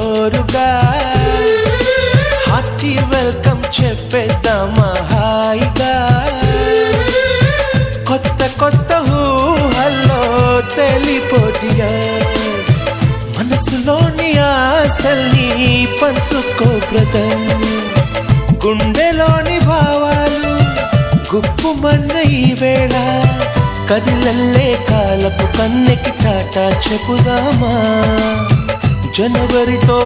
జోరుగా hearty welcome చెప్పేద్దామా హాయిగా కొత్త కొత్త ఊహల్లో తెలిపోటియా మనసులోని ఆశల్ని పంచుకో బ్రదర్ గుండెలోని భావాలు గుప్పుమన్న ఈ వేళ కదిలల్లే కాలపు కన్నెకి టాటా చెప్పుదామా జనవరితో